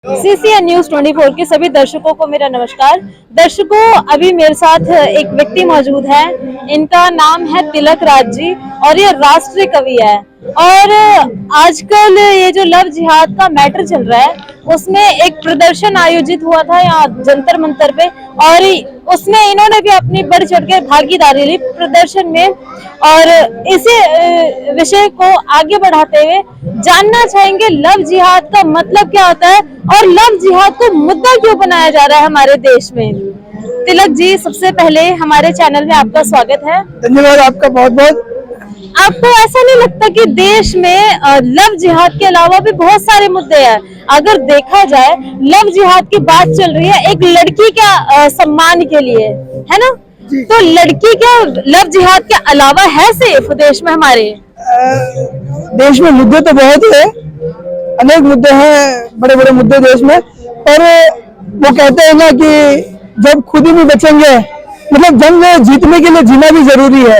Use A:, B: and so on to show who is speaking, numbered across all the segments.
A: CCN news 24 के सभी दर्शकों को मेरा नमस्कार। दर्शकों, अभी मेरे साथ एक व्यक्ति मौजूद है। इनका नाम है तिलक राज जी और ये राष्ट्रीय कवि है। और आजकल ये जो लव जिहाद का मैटर चल रहा है, उसमें एक प्रदर्शन आयोजित हुआ था यहाँ जंतर मंतर पे, और उसमें इन्होंने भी अपनी बढ़ चढ़ के भागीदारी ली प्रदर्शन में। और इसी विषय को आगे बढ़ाते हुए जानना चाहेंगे लव जिहाद का मतलब क्या होता है और लव जिहाद को मुद्दा क्यों बनाया जा रहा है हमारे देश में। तिलक जी, सबसे पहले हमारे चैनल में आपका स्वागत है।
B: धन्यवाद आपका बहुत बहुत।
A: आपको ऐसा नहीं लगता कि देश में लव जिहाद के अलावा भी बहुत सारे मुद्दे हैं? अगर देखा जाए, लव जिहाद की बात चल रही है एक लड़की के सम्मान के लिए, है ना? तो लड़की क्या लव जिहाद के अलावा है सेफ देश में हमारे?
B: देश में मुद्दे तो बहुत है, अनेक मुद्दे हैं, बड़े बड़े मुद्दे देश में। पर वो कहते हैं ना कि जब खुद ही नहीं बचेंगे, मतलब जंग जीतने के लिए जीना भी जरूरी है।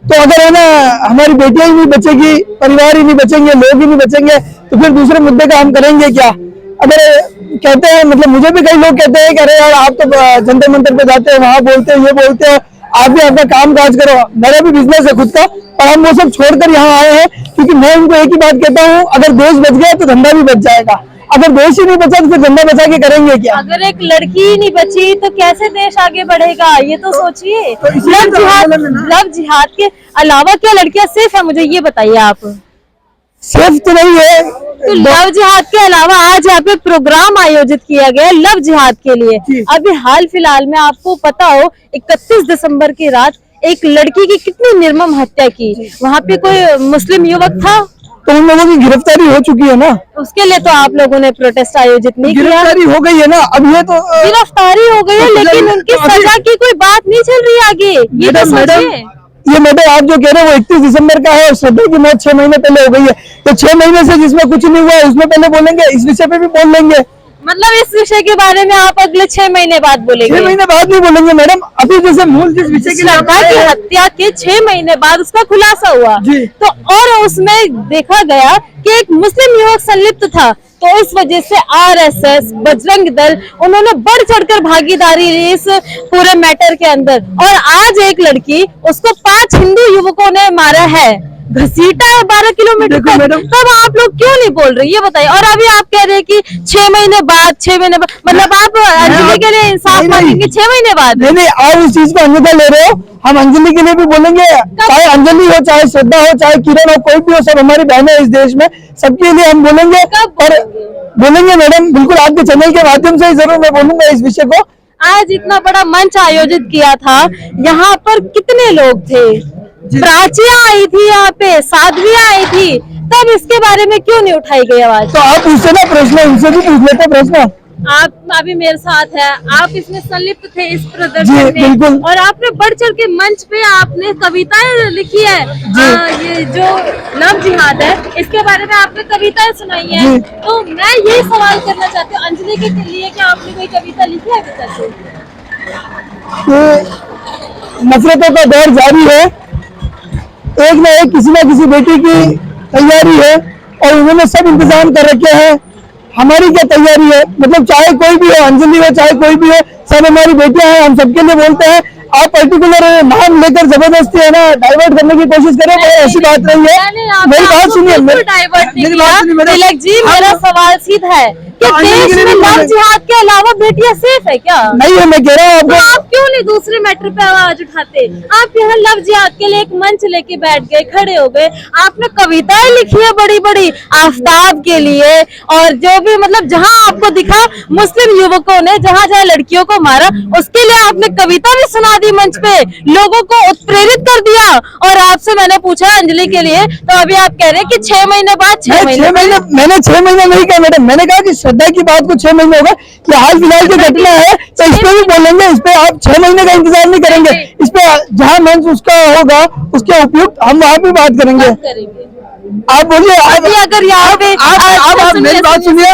B: तो अगर है ना हमारी बेटियां ही नहीं बचेगी, परिवार ही नहीं बचेंगे, लोग ही नहीं बचेंगे, तो फिर दूसरे मुद्दे का हम करेंगे क्या? अगर कहते हैं, मतलब मुझे भी कई लोग कहते हैं कि अरे यार आप तो जंतर मंतर पे जाते हैं, वहां बोलते हैं, ये बोलते हैं, आप भी अपना काम काज करो। मेरा भी बिजनेस है खुद का, और हम वो सब छोड़कर यहाँ आए हैं क्योंकि मैं उनको एक ही बात कहता हूँ, अगर देश बच गया तो धंधा भी बच जाएगा। अगर देश ही नहीं बचा तो फिर धंधा बचा के करेंगे क्या?
A: अगर एक लड़की ही नहीं बची तो कैसे देश आगे बढ़ेगा, ये तो सोचिए।
B: तो
A: लव जिहाद के अलावा क्या लड़कियां सेफ है, मुझे ये बताइए आप।
B: सेफ तो नहीं है।
A: तो लव जिहाद के अलावा आज यहाँ पे प्रोग्राम आयोजित किया गया है लव जिहाद के लिए। अभी हाल फिलहाल में आपको पता हो 31 दिसंबर की रात एक लड़की की कितनी निर्मम हत्या की। वहाँ पे कोई मुस्लिम युवक था,
B: तो उन लोगों की गिरफ्तारी हो चुकी है ना।
A: उसके लिए तो आप लोगों ने प्रोटेस्ट आयोजित नहीं किया।
B: गिरफ्तारी हो गई है ना, अब ये तो
A: गिरफ्तारी हो गई है, लेकिन उनकी सजा की कोई बात नहीं चल रही आगे। ये तो सोचिए।
B: ये मैटर आप जो कह रहे हो वो 31 दिसंबर का है और श्रद्धा की मौत 6 महीने पहले हो गई है। तो 6 महीने से जिसमें कुछ नहीं हुआ है उसमें पहले बोलेंगे, इस विषय पे भी बोल लेंगे।
A: मतलब इस विषय के बारे में आप अगले 6 महीने बाद बोलेंगे?
B: 6 महीने बाद नहीं बोलेंगे मैडम। अभी जैसे मूल जिस विषय की
A: श्रद्धा की हत्या के 6 महीने बाद उसका खुलासा हुआ
B: जी।
A: तो और उसमें देखा गया कि एक मुस्लिम युवक संलिप्त था, तो इस वजह से RSS, बजरंग दल, उन्होंने बढ़ चढ़कर भागीदारी ली इस पूरे मैटर के अंदर। और आज एक लड़की, उसको 5 हिंदू युवकों ने मारा है, घसीटा है 12 किलोमीटर तक। तब आप लोग क्यों नहीं बोल रहे, ये बताइए। और अभी आप कह रहे हैं कि 6 महीने बाद, 6 महीने बाद, मतलब आप अंजलि के लिए इंसाफ मांगेंगे 6 महीने बाद?
B: नहीं, आप उस चीज को अन्यथा ले रहे हो। हम अंजलि के लिए भी बोलेंगे, चाहे अंजलि हो, चाहे श्रद्धा हो, चाहे किरण हो, कोई भी हो, सब हमारी बहनें इस देश में, सबके लिए हम बोलेंगे। और बोलेंगे मैडम, बिल्कुल आपके चैनल के माध्यम से जरूर मैं बोलूंगा इस विषय को।
A: आज इतना बड़ा मंच आयोजित किया था, यहाँ पर कितने लोग थे? प्राचियां आई थी, यहाँ पे साध्वियां आई थी, तब इसके बारे में क्यों नहीं उठाई गई आवाज?
B: तो आप उससे ना प्रश्न, उनसे भी पूछ लेते प्रश्न।
A: आप अभी मेरे साथ है, आप इसमें संलिप्त थे इस प्रदर्शन में, और आपने बढ़ चढ़ के मंच पे आपने कविताएं लिखी है। ये जो लव जिहाद है, इसके बारे में आपने कविताएं सुनाई है। तो मैं यही सवाल करना चाहती हूँ अंजलि के लिए, क्या आपने कोई कविता लिखी है अभी तक?
B: नफरतों का दौर जारी है, एक न एक किसी न किसी बेटी की तैयारी है, और उन्होंने सब इंतजाम कर रखे हैं। हमारी क्या तैयारी है, मतलब चाहे कोई भी हो, अंजलि हो, चाहे कोई भी हो, सब हमारी बेटियां हैं, हम सबके लिए बोलते हैं। आप पर्टिकुलर नाम लेकर जबरदस्ती है ना डाइवर्ट करने की कोशिश करें, वो ऐसी बात नहीं है। मेरी बात सुनिए,
A: तिलक जी, मेरा सवाल सीधा है कि देश में लव जिहाद के अलावा बेटियां सेफ है क्या?
B: नहीं है, मैं कह रहा हूँ।
A: तो आप क्यों नहीं दूसरे मैटर पे आवाज उठाते? आप यहाँ लव जिहाद के लिए एक मंच लेके बैठ गए, खड़े हो गए, आपने कविताएं लिखी है बड़ी बड़ी आफ्ताब के लिए, और जो भी मतलब जहाँ आपको दिखा मुस्लिम युवकों ने जहाँ जहाँ लड़कियों को मारा, उसके लिए आपने कविता भी सुना दी मंच पे, लोगों को उत्प्रेरित कर दिया। और आपसे मैंने पूछा अंजलि के लिए, तो अभी आप कह रहे हैं कि 6 महीने बाद। 6 महीने
B: मैंने 6 महीने नहीं कहा मैडम, मैंने कहा कि श्रद्धा की बात को 6 महीने होगा। ये हाल फिलहाल की घटना है, तो इस पे भी बोलेंगे। इस पे आप 6 महीने का इंतजार नहीं करेंगे, इस पे जहाँ मंच उसका होगा उसके उपयुक्त हम वहाँ भी बात करेंगे। आप बोलिए।
A: अभी अगर यहाँ पे
B: आप मेरी बात सुनिए,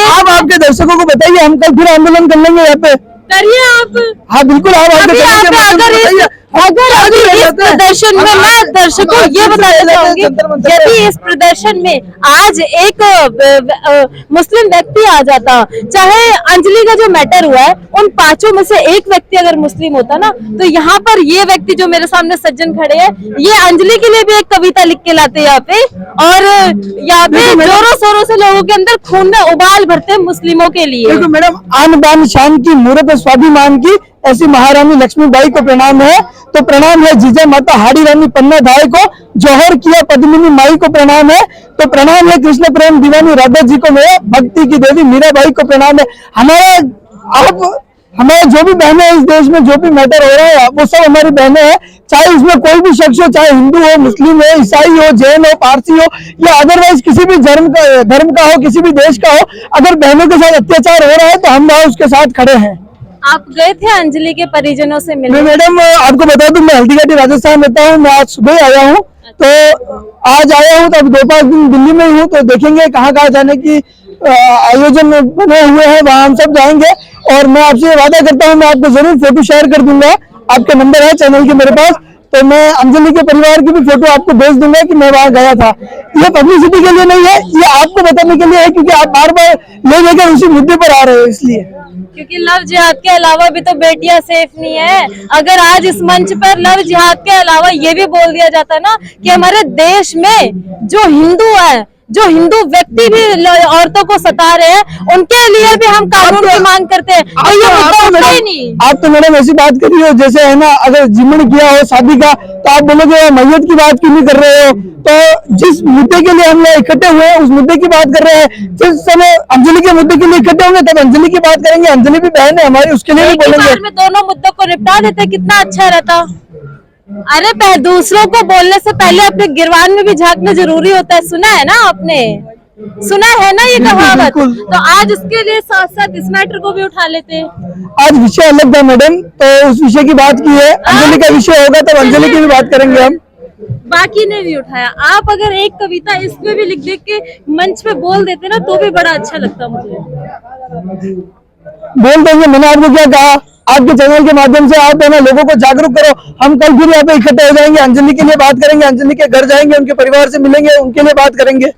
B: आप आपके दर्शकों को बताइए, हम कल फिर आंदोलन कर लेंगे यहाँ पे।
A: करिए आप।
B: हाँ बिल्कुल, आप
A: अगर अभी इस प्रदर्शन में मैं दर्शकों ये बताना चाहूंगी, यदि इस प्रदर्शन में आज एक मुस्लिम व्यक्ति आ जाता, चाहे अंजलि का जो मैटर हुआ है उन पांचों में से एक व्यक्ति अगर मुस्लिम होता ना, तो यहाँ पर ये व्यक्ति जो मेरे सामने सज्जन खड़े हैं, ये अंजलि के लिए भी एक कविता लिख के लाते यहाँ पे, और यहाँ पे जोरों शोरों से लोगों के अंदर खून में उबाल भरते मुस्लिमों के लिए।
B: देखो मैडम, आन बान शान की मूरत स्वाभिमान की ऐसी महारानी लक्ष्मीबाई को प्रणाम है, तो प्रणाम है जीजा माता हाड़ी रानी पन्ना धाय को, जौहर किया पद्मिनी माई को प्रणाम है, तो प्रणाम है कृष्ण प्रेम दीवानी राधा जी को, मेरा भक्ति की देवी मीराबाई को प्रणाम है। हमारे जो भी बहनें हैं इस देश में, जो भी मैटर हो रहा है वो सब हमारी बहनें हैं, चाहे उसमें कोई भी शख्स हो, चाहे हिंदू हो, मुस्लिम हो, ईसाई हो, जैन हो, पारसी हो, या अदरवाइज किसी भी धर्म का हो, किसी भी देश का हो, अगर बहनों के साथ अत्याचार हो रहा है तो हम वहाँ उसके साथ खड़े हैं।
A: आप गए थे अंजलि के परिजनों से मिलने?
B: मैडम आपको बता दूं, मैं हल्दीघाटी राजस्थान रहता हूँ, मैं आज सुबह आया हूँ, तो आज आया हूँ तो अब 2-5 दिन दिल्ली में ही हूँ, तो देखेंगे कहाँ जाने की आयोजन बने हुए हैं, वहाँ हम सब जाएंगे। और मैं आपसे वादा करता हूँ, मैं आपको जरूर फोटो शेयर कर दूंगा, आपके नंबर है चैनल के मेरे पास, तो मैं अंजलि के परिवार की भी फोटो आपको भेज दूंगा कि मैं वहाँ गया था। ये पब्लिसिटी के लिए नहीं है, ये आपको बताने के लिए है, क्योंकि आप बार बार ले लेकर उसी मुद्दे पर आ रहे हो, इसलिए।
A: क्योंकि लव जिहाद के अलावा भी तो बेटियां सेफ नहीं है। अगर आज इस मंच पर लव जिहाद के अलावा ये भी बोल दिया जाता ना कि हमारे देश में जो हिंदू है, जो हिंदू व्यक्ति भी औरतों को सता रहे हैं, उनके लिए भी हम कानून की मांग करते हैं, तो ये मुद्दा उठता ही नहीं।
B: आप तो मैडम ऐसी बात करी हो जैसे है ना, अगर जिमन किया हो शादी का तो आप बोलोगे मैयत की बात क्यों नहीं कर रहे हो। तो जिस मुद्दे के लिए हम इकट्ठे हुए हैं उस मुद्दे की बात कर रहे हैं। जिस समय अंजलि के मुद्दे के लिए इकट्ठे होंगे तब अंजलि की बात करेंगे, अंजलि भी बहन है हमारी, उसके लिए भी बोलेंगे।
A: में दोनों मुद्दों को निपटा देते कितना अच्छा रहता। अरे दूसरों को बोलने से पहले अपने गिरवान में भी झांकना जरूरी होता है, सुना है ना आपने, सुना है ना ये कहावत। तो आज इसके लिए साथ साथ इस मैटर को भी उठा लेते हैं।
B: आज विषय अलग था मैडम, तो उस विषय की बात की है, अंजलि का विषय होगा तब अंजलि की भी बात करेंगे हम।
A: बाकी ने भी उठाया, आप अगर एक कविता इसमें भी लिख दे के मंच पे बोल देते ना तो भी बड़ा अच्छा लगता मुझे।
B: बोल देंगे, मैंने आपको क्या कहा, आपके चैनल के माध्यम से आप है ना लोगों को जागरूक करो। हम कल फिर यहाँ पे इकट्ठे हो जाएंगे, अंजलि के लिए बात करेंगे, अंजलि के घर जाएंगे, उनके परिवार से मिलेंगे, उनके लिए बात करेंगे।